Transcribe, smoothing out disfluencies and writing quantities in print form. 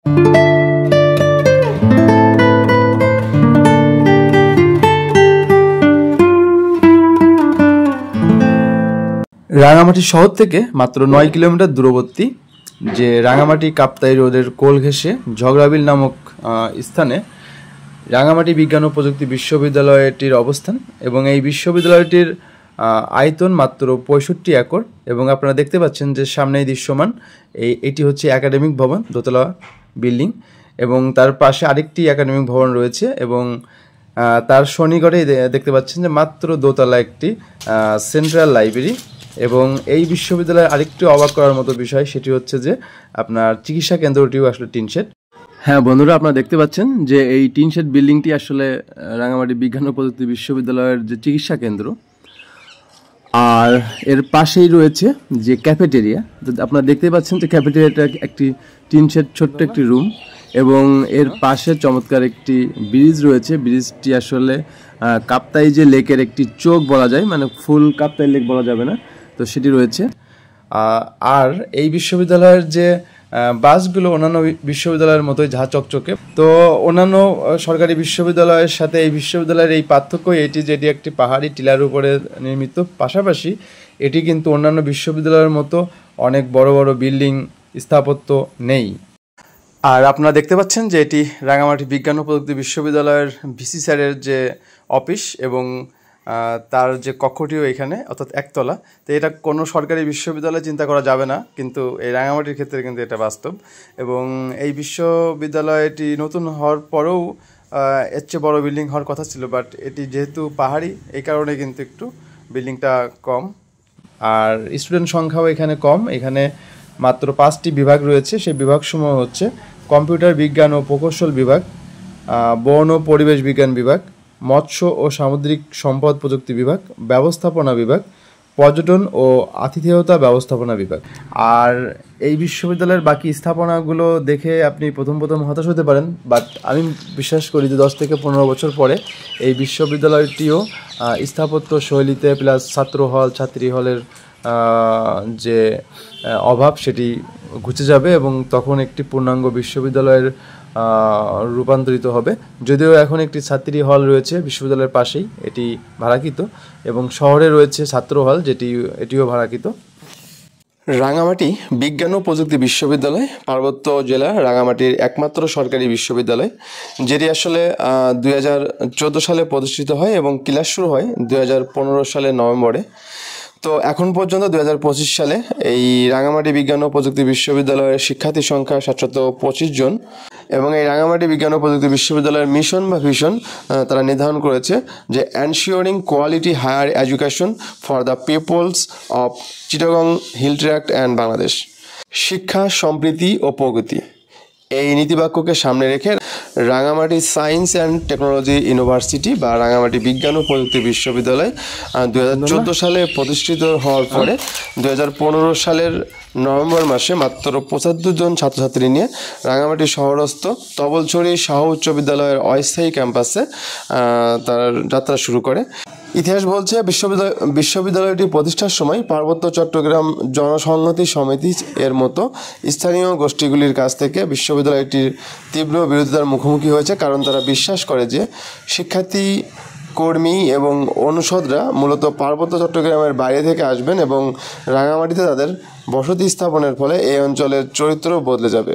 রাঙামাটি শহর থেকে মাত্র 9 কিলোমিটার দূরবর্তী যে রাঙামাটি কাপ্তাই রোডের কোল ঘেঁষে ঝগড়াবিল নামক স্থানে রাঙামাটি বিজ্ঞান ও প্রযুক্তি বিশ্ববিদ্যালয়টির অবস্থান এবং এই বিশ্ববিদ্যালয়টির আয়তন মাত্র 65 একর এবং আপনারা দেখতে পাচ্ছেন যে সামনেই দৃশ্যমান এটি হচ্ছে একাডেমিক ভবন, দোতলা বিল্ডিং এবং তার পাশে আরেকটি একাডেমিক ভবন রয়েছে এবং তার সন্নিকটে দেখতে পাচ্ছেন যে মাত্র দোতলা একটি সেন্ট্রাল লাইব্রেরি। এবং এই বিশ্ববিদ্যালয়ের আরেকটি অবাক করার মতো বিষয় সেটি হচ্ছে যে আপনার চিকিৎসা কেন্দ্রটিও আসলে টিনশেড। হ্যাঁ বন্ধুরা, আপনারা দেখতে পাচ্ছেন যে এই টিনশেড বিল্ডিংটি আসলে রাঙামাটি বিজ্ঞান ও প্রযুক্তি বিশ্ববিদ্যালয়ের যে চিকিৎসা কেন্দ্র, আর এর পাশেই রয়েছে যে ক্যাফেটেরিয়া। আপনারা দেখতে পাচ্ছেন যে ক্যাফেটেরিয়াটা একটি টিনশেড ছোট্ট একটি রুম এবং এর পাশে চমৎকার একটি ব্রিজ রয়েছে। ব্রিজটি আসলে কাপ্তাই যে লেকের একটি চোখ বলা যায়, মানে ফুল কাপ্তাই লেক বলা যাবে না, তো সেটি রয়েছে। আর এই বিশ্ববিদ্যালয়ের যে বাসগুলো অন্যান্য বিশ্ববিদ্যালয়ের মতোই ঝাঁ চকচকে। তো অন্যান্য সরকারি বিশ্ববিদ্যালয়ের সাথে এই বিশ্ববিদ্যালয়ের এই পার্থক্য এটি যেটি একটি পাহাড়ি টিলার উপরে নির্মিত, পাশাপাশি এটি কিন্তু অন্যান্য বিশ্ববিদ্যালয়ের মতো অনেক বড় বড় বিল্ডিং স্থাপত্য নেই। আর আপনারা দেখতে পাচ্ছেন যে এটি রাঙামাটি বিজ্ঞান ও প্রযুক্তি বিশ্ববিদ্যালয়ের ভিসি স্যারের যে অফিস এবং তার যে কক্ষটিও এখানে, অর্থাৎ একতলা। তো এটা কোনো সরকারি বিশ্ববিদ্যালয়ে চিন্তা করা যাবে না, কিন্তু এই রাঙামাটির ক্ষেত্রে কিন্তু এটা বাস্তব। এবং এই বিশ্ববিদ্যালয়টি নতুন হওয়ার পরেও এর চেয়ে বড় বিল্ডিং হওয়ার কথা ছিল, বাট এটি যেহেতু পাহাড়ি এই কারণে কিন্তু একটু বিল্ডিংটা কম। আর স্টুডেন্ট সংখ্যাও এখানে কম। এখানে মাত্র 5টি বিভাগ রয়েছে। সেই বিভাগসমূহ হচ্ছে কম্পিউটার বিজ্ঞান ও প্রকৌশল বিভাগ, বন ও পরিবেশ বিজ্ঞান বিভাগ, মৎস্য ও সামুদ্রিক সম্পদ প্রযুক্তি বিভাগ, ব্যবস্থাপনা বিভাগ, পর্যটন ও আতিথেয়তা ব্যবস্থাপনা বিভাগ। আর এই বিশ্ববিদ্যালয়ের বাকি স্থাপনাগুলো দেখে আপনি প্রথম হতাশ হতে পারেন, বাট আমি বিশ্বাস করি যে 10 থেকে 15 বছর পরে এই বিশ্ববিদ্যালয়টিও স্থাপত্য শৈলীতে প্লাস ছাত্র হল, ছাত্রী হলের যে অভাব সেটি ঘুচে যাবে এবং তখন একটি পূর্ণাঙ্গ বিশ্ববিদ্যালয়ের রূপান্তরিত হবে। যদিও এখন একটি ছাত্রী হল রয়েছে বিশ্ববিদ্যালয়ের পাশেই, এটি ভাড়াকৃত, এবং শহরে রয়েছে ছাত্র হল এটিও ভাড়াকৃত। রাঙামাটি বিজ্ঞান ও প্রযুক্তি বিশ্ববিদ্যালয় পার্বত্য জেলা রাঙামাটির একমাত্র সরকারি বিশ্ববিদ্যালয়, যেটি আসলে 2014 সালে প্রতিষ্ঠিত হয় এবং ক্লাস শুরু হয় 2015 সালের নভেম্বরে। তো এখন পর্যন্ত 2025 সালে এই রাঙামাটি বিজ্ঞান ও প্রযুক্তি বিশ্ববিদ্যালয়ের শিক্ষার্থীর সংখ্যা 725 জন এবং এই রাঙামাটি বিজ্ঞান ও প্রযুক্তি বিশ্ববিদ্যালয়ের মিশন বা ভিশন তারা নির্ধারণ করেছে যে ensuring quality higher education for the peoples of Chittagong hill tract and Bangladesh, শিক্ষা সম্প্রীতি ও প্রগতি। এই নীতিবাক্যকে সামনে রেখে Rangamati science and technology university বা রাঙামাটি বিজ্ঞান ও প্রযুক্তি বিশ্ববিদ্যালয় 2014 সালে প্রতিষ্ঠিত হওয়ার পরে 2015 সালের নভেম্বর মাসে মাত্র 75 জন ছাত্রছাত্রী নিয়ে রাঙামাটি শহরস্থ তবলছড়ি শাহ উচ্চ বিদ্যালয়ের অস্থায়ী ক্যাম্পাসে তার যাত্রা শুরু করে। ইতিহাস বলছে বিশ্ববিদ্যালয়টি প্রতিষ্ঠার সময় পার্বত্য চট্টগ্রাম জনসংহতি সমিতি এর মতো স্থানীয় গোষ্ঠীগুলির কাছ থেকে বিশ্ববিদ্যালয়টির তীব্র বিরোধিতার মুখোমুখি হয়েছে, কারণ তারা বিশ্বাস করে যে শিক্ষার্থী, কর্মী এবং অনুষদরা মূলত পার্বত্য চট্টগ্রামের বাইরে থেকে আসবেন এবং রাঙামাটিতে তাদের বসতি স্থাপনের ফলে এই অঞ্চলের চরিত্র বদলে যাবে।